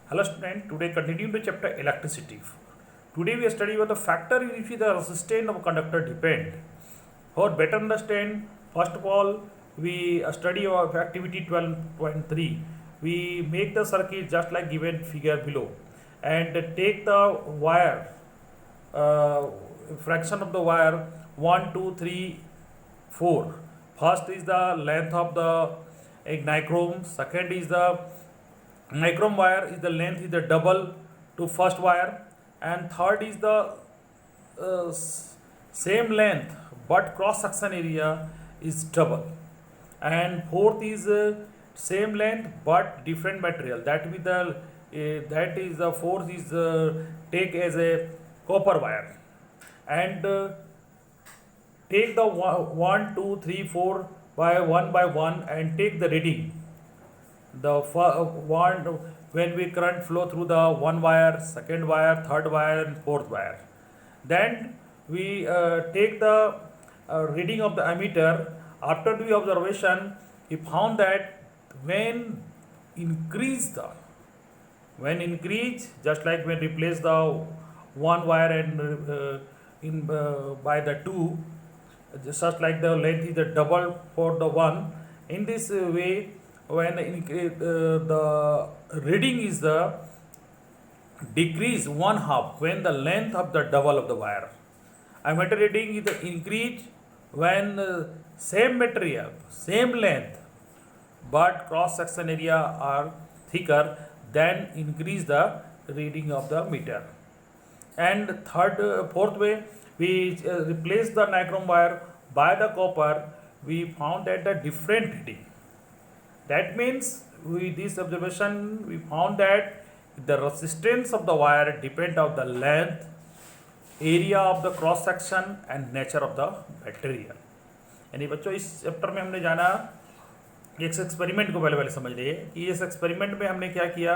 Hello student, today continuing the chapter electricity. Today we study about the factor in which the resistance of a conductor depend. For better understand, first of all, we study of activity 12.3. We make the circuit just like given figure below and take the wire, fraction of the wire 1, 2, 3, 4. First is the length of the nichrome, second is the nichrome wire is the length is the double to first wire, and third is the same length but cross section area is double, and fourth is same length but different material, that with the that is the fourth is take as a copper wire, and take the 1, 2, 3, 4 by one and take the reading. The one when we current flow through the one wire, second wire, third wire, and fourth wire. Then we take the reading of the ammeter. After the observation, we found that when increase, just like when replace the one wire and by the two, just like the length is the double for the one. In this way, when the reading is the decrease one half when the length of the double of the wire. Ammeter reading is the increase when same material, same length, but cross section area are thicker, then increase the reading of the meter. And fourth way, we replace the nichrome wire by the copper. We found that the different reading. That means with this observation we found that the resistance of the wire depend on the length, area of the cross section and nature of the material. यानी बच्चों इस chapter में हमने जाना एक experiment को पहले समझ लिए कि इस एक्सपेरिमेंट में हमने क्या किया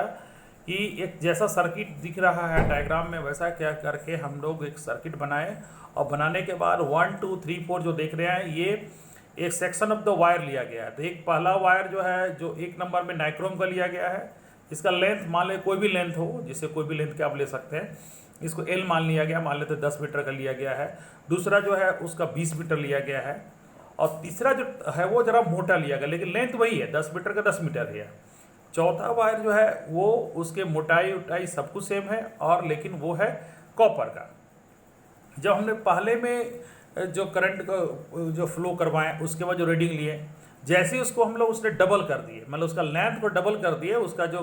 कि एक जैसा सर्किट दिख रहा है डायग्राम में वैसा क्या करके हम लोग एक सर्किट बनाए, और बनाने के बाद 1, 2, 3, 4 जो देख रहे हैं ये एक सेक्शन ऑफ द वायर लिया गया है। तो एक पहला वायर जो है जो एक नंबर में नाइक्रोम का लिया गया है, इसका लेंथ मान ले कोई भी लेंथ हो, जिससे कोई भी लेंथ के आप ले सकते हैं, इसको एल मान लिया गया, मान लेते 10 मीटर का लिया गया है। दूसरा जो है उसका 20 मीटर लिया गया है, और तीसरा जो है वो ज़रा मोटा लिया गया, लेकिन लेंथ वही है 10 मीटर का 10 मीटर है। चौथा वायर जो है वो उसके मोटाई उटाई सब कुछ सेम है, और लेकिन वो है कॉपर का। जब हमने पहले में जो करंट को जो फ्लो करवाएं उसके बाद जो रीडिंग लिए, जैसे ही उसको हम लोग उसने डबल कर दिए, मतलब उसका लेंथ को डबल कर दिए, उसका जो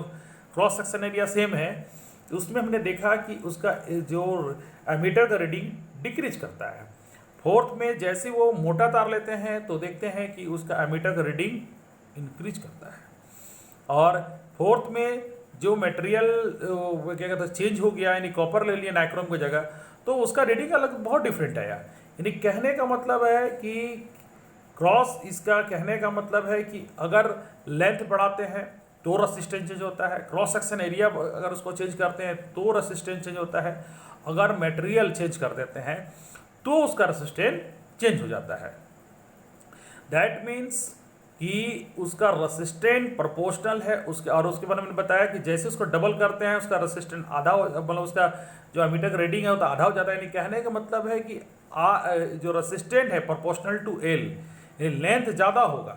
क्रॉस सेक्शन एरिया सेम है, उसमें हमने देखा कि उसका जो एमीटर का रीडिंग डिक्रीज करता है। फोर्थ में जैसे वो मोटा तार लेते हैं तो देखते हैं कि उसका एमीटर का रीडिंग इंक्रीज करता है, और फोर्थ में जो मटेरियल क्या कहते हैं चेंज हो गया, यानी कॉपर ले लिया नाइक्रोम की जगह, तो उसका रीडिंग अलग बहुत डिफरेंट आया। यानी कहने का मतलब है कि क्रॉस, इसका कहने का मतलब है कि अगर लेंथ बढ़ाते हैं तो रेसिस्टेंस चेंज होता है, क्रॉस सेक्शन एरिया अगर उसको चेंज करते हैं तो रेसिस्टेंस चेंज होता है, अगर मटेरियल चेंज कर देते हैं तो उसका रेसिस्टेंस चेंज हो जाता है। दैट मीन्स कि उसका रेसिस्टेंस प्रोपोर्शनल है उसके, और उसके बाद मैंने बताया कि जैसे उसको डबल करते हैं उसका रेसिस्टेंस आधा, मतलब उसका जो एमीटर का रीडिंग है वो तो आधा हो जाता है। यानी कहने का मतलब है कि जो रेसिस्टेंट है प्रोपोर्शनल टू एल, लेंथ ज़्यादा होगा,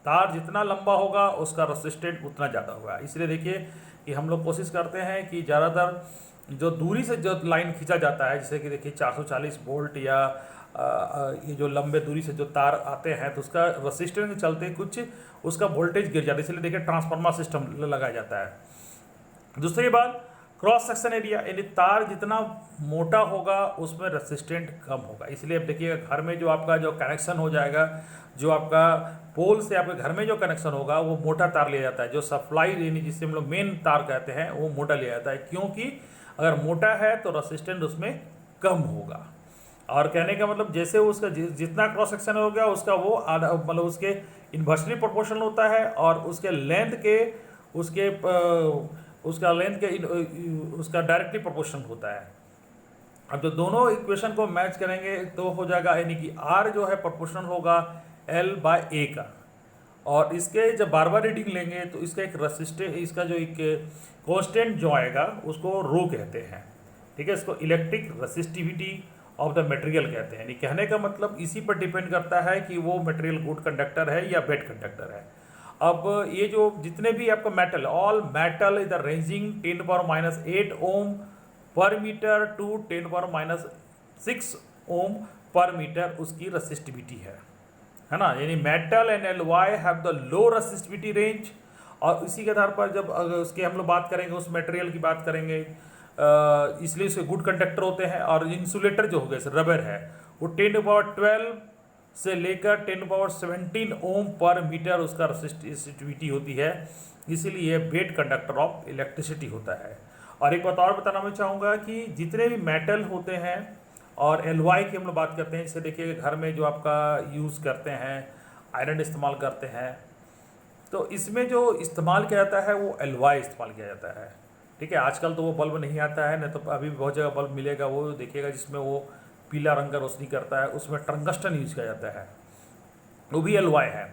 तार जितना लंबा होगा उसका रेसिस्टेंट उतना ज़्यादा होगा। इसलिए देखिए कि हम लोग कोशिश करते हैं कि ज़्यादातर जो दूरी से जो लाइन खींचा जाता है, जैसे कि देखिए 440 वोल्ट या ये जो लंबे दूरी से जो तार आते हैं तो उसका रेसिस्टेंस के चलते कुछ उसका वोल्टेज गिर जाता है, इसलिए देखिए ट्रांसफार्मर सिस्टम लगाया जाता है। दूसरी बात क्रॉस सेक्शन एरिया, यानी तार जितना मोटा होगा उसमें रेसिस्टेंट कम होगा। इसलिए अब देखिएगा घर में जो आपका जो कनेक्शन हो जाएगा, जो आपका पोल से आपके घर में जो कनेक्शन होगा वो मोटा तार लिया जाता है, जो सप्लाई यानी जिससे हम लोग मेन तार कहते हैं वो मोटा लिया जाता है, क्योंकि अगर मोटा है तो रेसिस्टेंट उसमें कम होगा। और कहने का मतलब जैसे उसका जितना क्रॉस सेक्शन हो गया उसका वो आधा, मतलब उसके इन्वर्सली प्रोपोर्शनल होता है, और उसके लेंथ के उसका लेंथ के उसका डायरेक्टली प्रोपोर्शनल होता है। अब जो दोनों इक्वेशन को मैच करेंगे तो हो जाएगा, यानी कि आर जो है प्रोपोर्शनल होगा एल बाय ए का, और इसके जब बार बार रीडिंग लेंगे तो इसका एक रेसिस्टेंस, इसका जो एक कांस्टेंट जो आएगा उसको रो कहते हैं, ठीक है। इसको electric resistivity of the material कहते हैं। यानी कहने का मतलब इसी पर डिपेंड करता है कि वो मटेरियल गुड कंडक्टर है या बैड कंडक्टर है। अब ये जो जितने भी आपका metal, all metal is the ranging 10⁻⁸ ओम पर मीटर टू 10⁻⁶ ओम पर मीटर उसकी रेसिस्टिविटी है ना। यानी metal and alloy have the low resistivity range. और इसी के आधार पर जब उसके हम लोग बात करेंगे, उस मटेरियल की बात करेंगे, इसलिए इसके गुड कंडक्टर होते हैं। और इंसुलेटर जो हो गए जैसे रबर है, वो 10⁻12 से लेकर 10⁻17 ओम पर मीटर उसका रेसिस्टिविटी होती है, इसीलिए बेड कंडक्टर ऑफ इलेक्ट्रिसिटी होता है। और एक बात और बताना मैं चाहूँगा कि जितने भी मेटल होते हैं और एलॉय की हम लोग बात करते हैं, जैसे देखिए घर में जो आपका यूज़ करते हैं, आयरन इस्तेमाल करते हैं, तो इसमें जो इस्तेमाल किया जाता है वो एलॉय इस्तेमाल किया जाता है, ठीक है। आजकल तो वो बल्ब नहीं आता है, नहीं तो अभी भी बहुत जगह बल्ब मिलेगा, वो देखिएगा जिसमें वो पीला रंग का रोशनी करता है, उसमें टंगस्टन यूज किया जाता है, वो भी एलॉय है।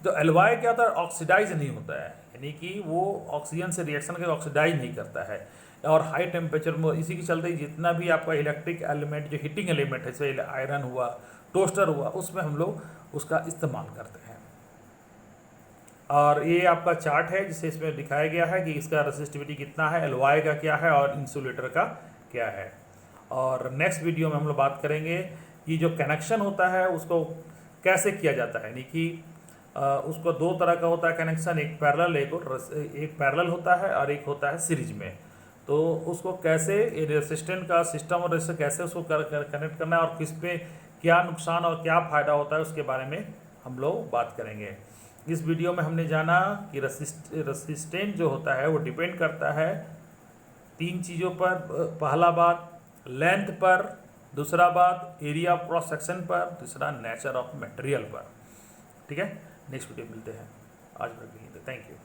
तो एलॉय क्या होता है, ऑक्सीडाइज नहीं होता है, यानी कि वो ऑक्सीजन से रिएक्शन करके ऑक्सीडाइज नहीं करता है। और हाई टेम्परेचर में इसी के चलते जितना भी आपका इलेक्ट्रिक एलिमेंट जो हीटिंग एलिमेंट है, जैसे आयरन हुआ, टोस्टर हुआ, उसमें हम लोग उसका इस्तेमाल करते हैं। और ये आपका चार्ट है जिसे इसमें दिखाया गया है कि इसका रेसिस्टिविटी कितना है, एलॉय का क्या है और इंसुलेटर का क्या है। और नेक्स्ट वीडियो में हम लोग बात करेंगे कि जो कनेक्शन होता है उसको कैसे किया जाता है। यानी कि उसको दो तरह का होता है कनेक्शन, एक पैरेलल एक पैरेलल होता है और एक होता है सीरीज में। तो उसको कैसे रेसिस्टेंट का सिस्टम और कैसे उसको कनेक्ट करना है और किस पे क्या नुकसान और क्या फ़ायदा होता है उसके बारे में हम लोग बात करेंगे। इस वीडियो में हमने जाना कि रेसिस्टेंट जो होता है वो डिपेंड करता है 3 चीज़ों पर। पहला बात लेंथ पर, दूसरा बात एरिया ऑफ क्रॉस सेक्शन पर, तीसरा नेचर ऑफ मटेरियल पर, ठीक है। नेक्स्ट वीडियो मिलते हैं, आज तक थैंक यू।